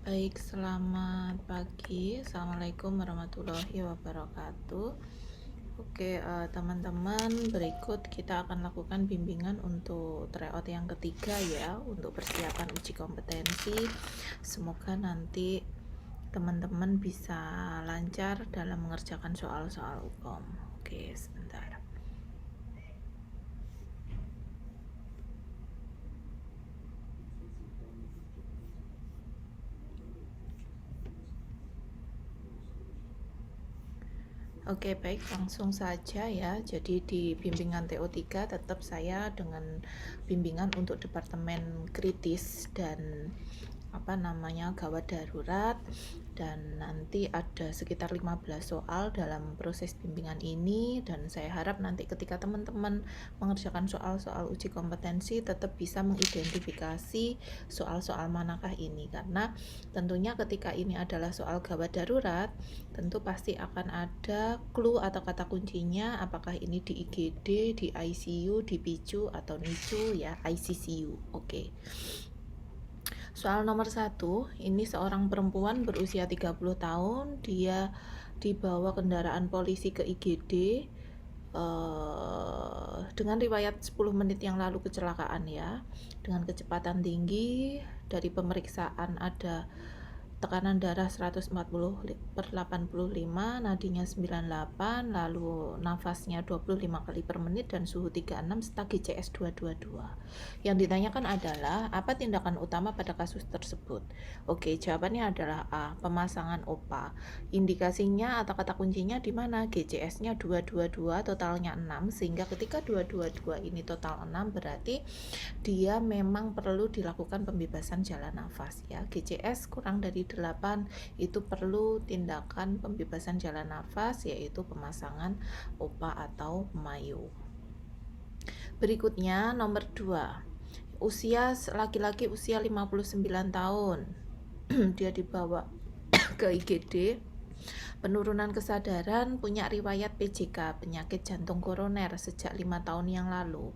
Baik, selamat pagi. Assalamualaikum warahmatullahi wabarakatuh. Oke, teman-teman, berikut kita akan lakukan bimbingan untuk tryout yang ketiga ya, untuk persiapan uji kompetensi. Semoga nanti teman-teman bisa lancar dalam mengerjakan soal-soal UKOM. Oke, sebentar. Oke, baik, langsung saja ya. Jadi di bimbingan TO3 tetap saya dengan bimbingan untuk departemen kritis dan gawat darurat, dan nanti ada sekitar 15 soal dalam proses bimbingan ini, dan saya harap nanti ketika teman-teman mengerjakan soal-soal uji kompetensi tetap bisa mengidentifikasi soal-soal manakah ini, karena tentunya ketika ini adalah soal gawat darurat tentu pasti akan ada clue atau kata kuncinya, apakah ini di IGD, di ICU, di PICU atau NICU ya, ICCU. Oke. Soal nomor 1, ini seorang perempuan berusia 30 tahun, dia dibawa kendaraan polisi ke IGD dengan riwayat 10 menit yang lalu kecelakaan ya, dengan kecepatan tinggi. Dari pemeriksaan ada tekanan darah 140/85, nadinya 98, lalu nafasnya 25 kali per menit dan suhu 36 serta GCS 222. Yang ditanyakan adalah apa tindakan utama pada kasus tersebut? Oke, jawabannya adalah A, pemasangan OPA. Indikasinya atau kata kuncinya di mana? GCS-nya 222, totalnya 6, sehingga ketika 222 ini total 6 berarti dia memang perlu dilakukan pembebasan jalan nafas ya. GCS kurang dari 8 itu perlu tindakan pembebasan jalan nafas, yaitu pemasangan OPA atau MAYU. Berikutnya nomor 2, usia laki-laki usia 59 tahun. Dia dibawa ke IGD, penurunan kesadaran, punya riwayat PJK, penyakit jantung koroner sejak 5 tahun yang lalu.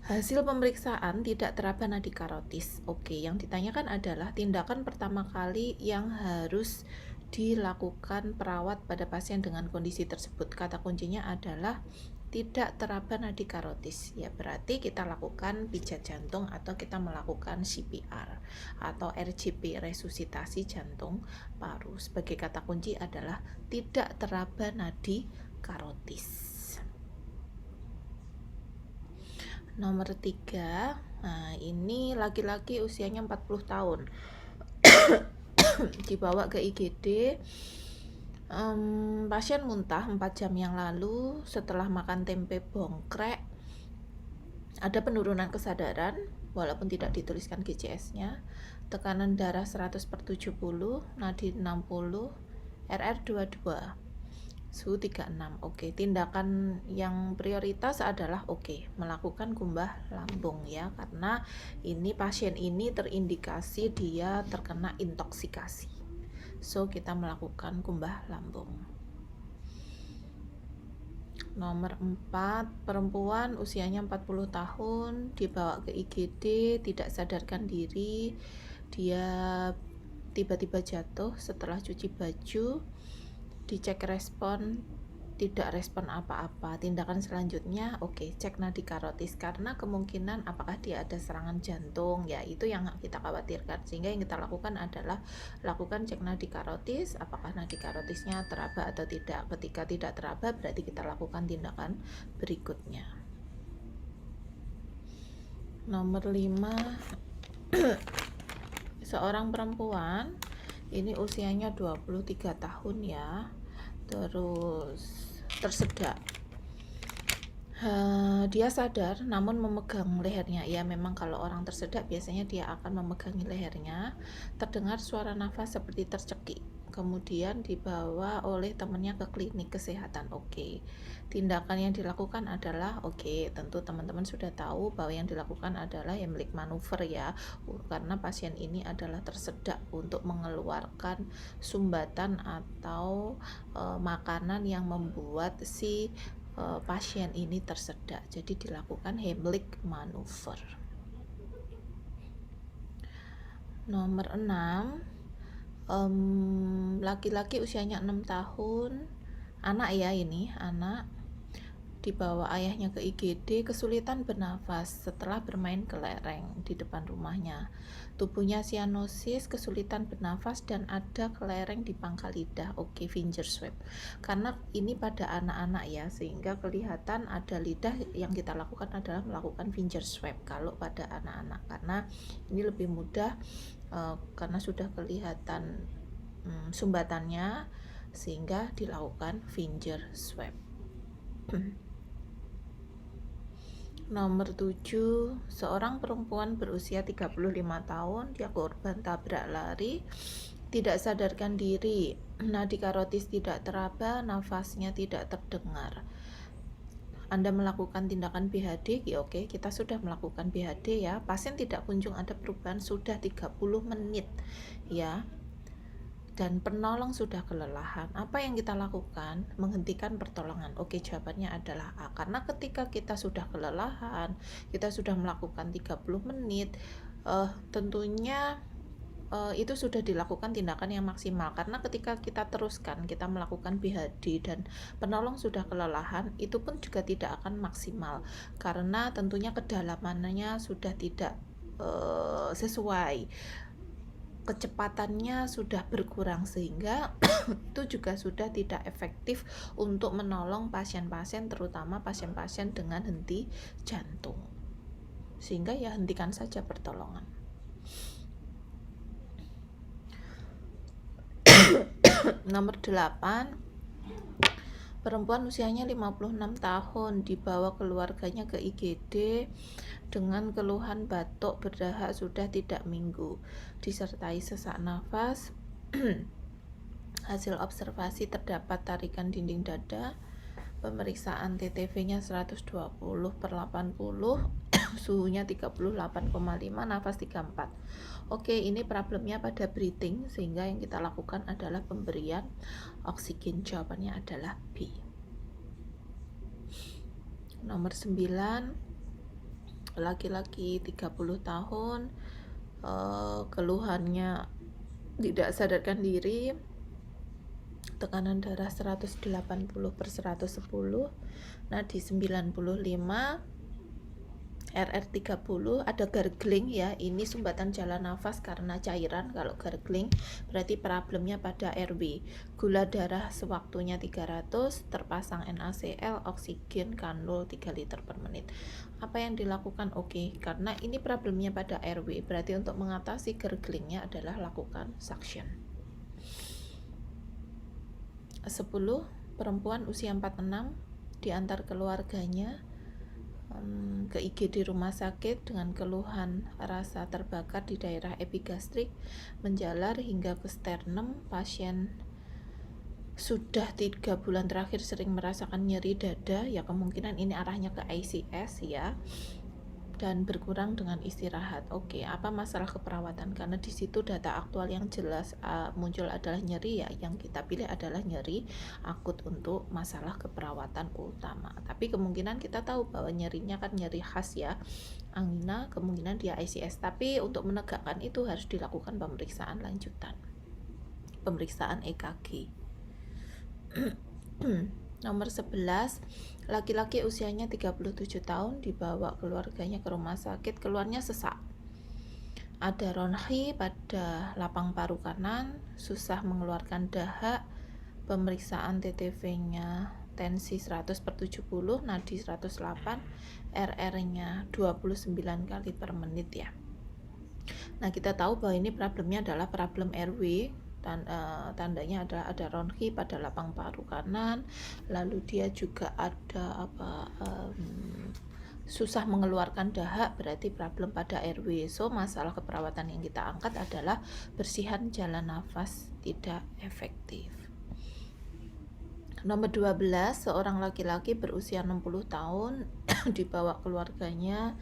Hasil pemeriksaan tidak teraba nadi karotis. Oke, yang ditanyakan adalah tindakan pertama kali yang harus dilakukan perawat pada pasien dengan kondisi tersebut. Kata kuncinya adalah tidak teraba nadi karotis. Ya, berarti kita lakukan pijat jantung atau kita melakukan CPR atau RJP, resusitasi jantung paru. Sebagai kata kunci adalah tidak teraba nadi karotis. Nomor 3, nah ini laki-laki usianya 40 tahun dibawa ke IGD. Pasien muntah 4 jam yang lalu setelah makan tempe bongkrek. Ada penurunan kesadaran walaupun tidak dituliskan GCS-nya. Tekanan darah 100/70, nadi 60, RR 22, suhu 36. Oke, tindakan yang prioritas adalah melakukan kumbah lambung ya, karena ini pasien ini terindikasi dia terkena intoksikasi. So, kita melakukan kumbah lambung. Nomor 4, perempuan usianya 40 tahun dibawa ke IGD, tidak sadarkan diri. Dia tiba-tiba jatuh setelah cuci baju. Dicek respon, tidak respon apa-apa. Tindakan selanjutnya cek nadi karotis, karena kemungkinan apakah dia ada serangan jantung ya, itu yang kita khawatirkan. Sehingga yang kita lakukan adalah lakukan cek nadi karotis, apakah nadi karotisnya teraba atau tidak. Ketika tidak teraba berarti kita lakukan tindakan berikutnya. Nomor 5, seorang perempuan, ini usianya 23 tahun ya, terus tersedak. Dia sadar namun memegang lehernya. Ya, memang kalau orang tersedak biasanya dia akan memegangi lehernya. Terdengar suara nafas seperti tercekik. Kemudian dibawa oleh temannya ke klinik kesehatan. Tindakan yang dilakukan adalah tentu teman-teman sudah tahu bahwa yang dilakukan adalah Heimlich manuver ya, karena pasien ini adalah tersedak untuk mengeluarkan sumbatan atau makanan yang membuat si pasien ini tersedak. Jadi dilakukan Heimlich manuver. Nomor 6, Laki-laki usianya 6 tahun, anak ya, ini anak, dibawa ayahnya ke IGD, kesulitan bernafas setelah bermain kelereng di depan rumahnya. Tubuhnya sianosis, kesulitan bernafas, dan ada kelereng di pangkal lidah. Oke, finger swab. Karena ini pada anak-anak ya, sehingga kelihatan ada lidah, yang kita lakukan adalah melakukan finger swab kalau pada anak-anak, karena ini lebih mudah karena sudah kelihatan sumbatannya, sehingga dilakukan finger swab. Nomor 7, seorang perempuan berusia 35 tahun, dia korban tabrak lari, tidak sadarkan diri, nadi karotis tidak teraba, nafasnya tidak terdengar. Anda melakukan tindakan BHD, ya oke, kita sudah melakukan BHD ya. Pasien tidak kunjung ada perubahan sudah 30 menit ya. Dan penolong sudah kelelahan. Apa yang kita lakukan? Menghentikan pertolongan. Oke, jawabannya adalah A. Karena ketika kita sudah kelelahan, kita sudah melakukan 30 menit, tentunya itu sudah dilakukan tindakan yang maksimal. Karena ketika kita teruskan, kita melakukan BHD dan penolong sudah kelelahan, itu pun juga tidak akan maksimal. Karena tentunya kedalamannya sudah tidak sesuai, kecepatannya sudah berkurang, sehingga itu juga sudah tidak efektif untuk menolong pasien-pasien, terutama pasien-pasien dengan henti jantung. Sehingga ya hentikan saja pertolongan. Nomor 8, perempuan usianya 56 tahun, dibawa keluarganya ke IGD dengan keluhan batuk berdahak sudah 3 minggu, disertai sesak nafas. Hasil observasi terdapat tarikan dinding dada, pemeriksaan TTV-nya 120/80, suhunya 38,5, nafas 34. Oke, ini problemnya pada breathing, sehingga yang kita lakukan adalah pemberian oksigen. Jawabannya adalah B. Nomor 9, laki-laki 30 tahun, keluhannya tidak sadarkan diri, tekanan darah 180/110, nadi 95, RR 30, ada gargling ya, ini sumbatan jalan nafas karena cairan. Kalau gargling berarti problemnya pada RW. Gula darah sewaktunya 300, terpasang NaCl, oksigen kanul 3 liter per menit. Apa yang dilakukan? Oke, karena ini problemnya pada RW, berarti untuk mengatasi garglingnya adalah lakukan suction. 10, perempuan usia 46 diantar keluarganya ke IGD rumah sakit dengan keluhan rasa terbakar di daerah epigastrik, menjalar hingga ke sternum. Pasien sudah 3 bulan terakhir sering merasakan nyeri dada, ya kemungkinan ini arahnya ke ICS ya, dan berkurang dengan istirahat. Oke, apa masalah keperawatan? Karena di situ data aktual yang jelas muncul adalah nyeri ya, yang kita pilih adalah nyeri akut untuk masalah keperawatan utama. Tapi kemungkinan kita tahu bahwa nyerinya kan nyeri khas ya, angina, kemungkinan dia ICS. Tapi untuk menegakkan itu harus dilakukan pemeriksaan lanjutan, pemeriksaan EKG. Nomor 11, laki-laki usianya 37 tahun, dibawa keluarganya ke rumah sakit, keluarnya sesak. Ada ronchi pada lapang paru kanan, susah mengeluarkan dahak, pemeriksaan TTV-nya tensi 100/70, nadi 108, RR-nya 29 kali per menit ya. Nah, kita tahu bahwa ini problemnya adalah problem RW. Tandanya adalah ada ronchi pada lapang paru kanan, lalu dia juga ada susah mengeluarkan dahak, berarti problem pada RW. So, masalah keperawatan yang kita angkat adalah bersihan jalan nafas tidak efektif. Nomor 12, seorang laki-laki berusia 60 tahun dibawa keluarganya,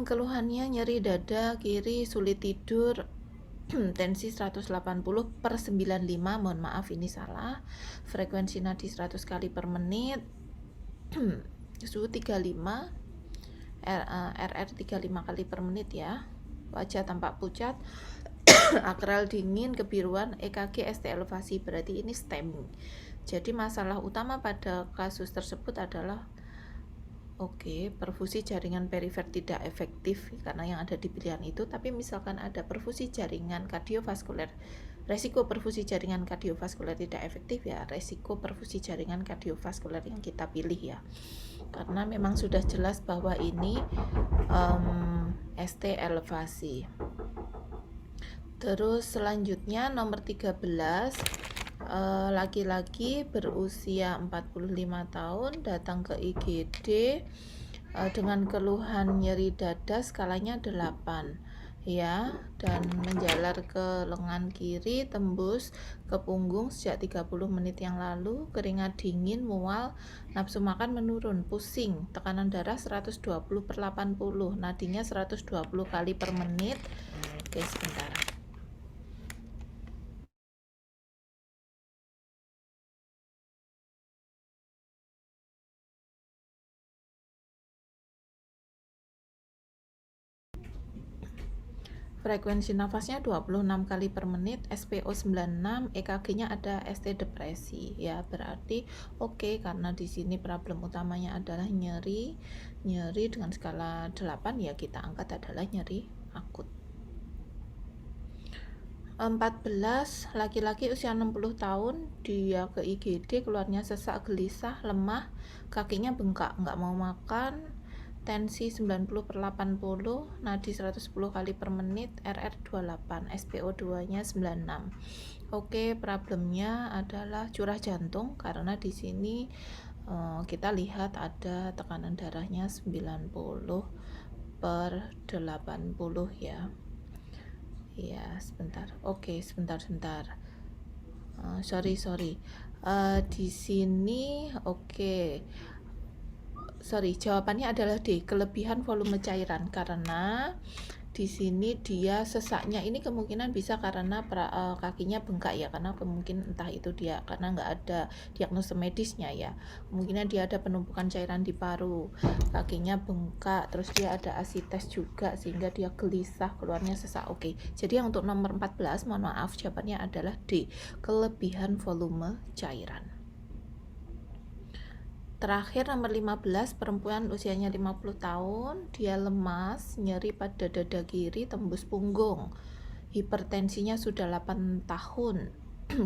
keluhannya nyeri dada kiri, sulit tidur, tensi 180/95, mohon maaf ini salah, frekuensi nadi 100 kali per menit, suhu 35, RR 35 kali per menit ya, wajah tampak pucat, akral dingin, kebiruan, EKG, ST elevasi, berarti ini STEMI. Jadi masalah utama pada kasus tersebut adalah perfusi jaringan perifer tidak efektif karena yang ada di pilihan itu, tapi misalkan ada perfusi jaringan kardiovaskuler, resiko perfusi jaringan kardiovaskuler tidak efektif ya, resiko perfusi jaringan kardiovaskuler yang kita pilih ya. Karena memang sudah jelas bahwa ini ST elevasi. Terus selanjutnya nomor 13, laki-laki berusia 45 tahun datang ke IGD dengan keluhan nyeri dada skalanya 8 ya, dan menjalar ke lengan kiri, tembus ke punggung sejak 30 menit yang lalu, keringat dingin, mual, nafsu makan menurun, pusing, tekanan darah 120/80, nadinya 120 kali per menit. Oke, sebentar. Frekuensi nafasnya 26 kali per menit, SPO 96, EKG-nya ada ST depresi ya, berarti karena di sini problem utamanya adalah nyeri dengan skala 8 ya, kita angkat adalah nyeri akut. 14, laki-laki usia 60 tahun, dia ke IGD, keluarnya sesak, gelisah, lemah, kakinya bengkak, nggak mau makan, tensi 90/80, nadi 110 kali per menit, RR 28, SPO2 nya 96. Problemnya adalah curah jantung karena di sini kita lihat ada tekanan darahnya 90/80 ya. Ya, sebentar. Sebentar. Sorry. Di sini jawabannya adalah D, kelebihan volume cairan, karena di sini dia sesaknya ini kemungkinan bisa karena kakinya bengkak ya, karena kemungkinan entah itu dia karena nggak ada diagnosa medisnya ya, kemungkinan dia ada penumpukan cairan di paru, kakinya bengkak, terus dia ada asites juga sehingga dia gelisah, keluarnya sesak. Jadi yang untuk nomor 14, mohon maaf, jawabannya adalah D, kelebihan volume cairan. Terakhir nomor 15, perempuan usianya 50 tahun, dia lemas, nyeri pada dada kiri, tembus punggung, hipertensinya sudah 8 tahun,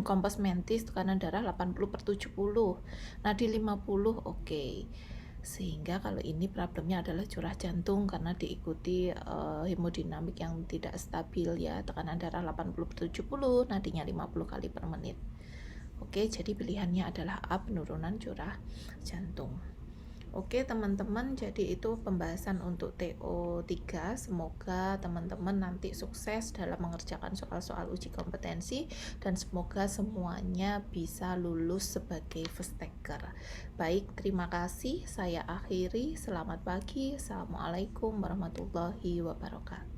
kompos mentis, tekanan darah 80/70, nadi 50, sehingga kalau ini problemnya adalah curah jantung karena diikuti hemodinamik yang tidak stabil ya, tekanan darah 80/70, nadinya 50 kali per menit. Jadi pilihannya adalah A, penurunan curah jantung. Teman-teman, jadi itu pembahasan untuk TO3. Semoga teman-teman nanti sukses dalam mengerjakan soal-soal uji kompetensi dan semoga semuanya bisa lulus sebagai first taker. Baik, terima kasih. Saya akhiri. Selamat pagi. Assalamualaikum warahmatullahi wabarakatuh.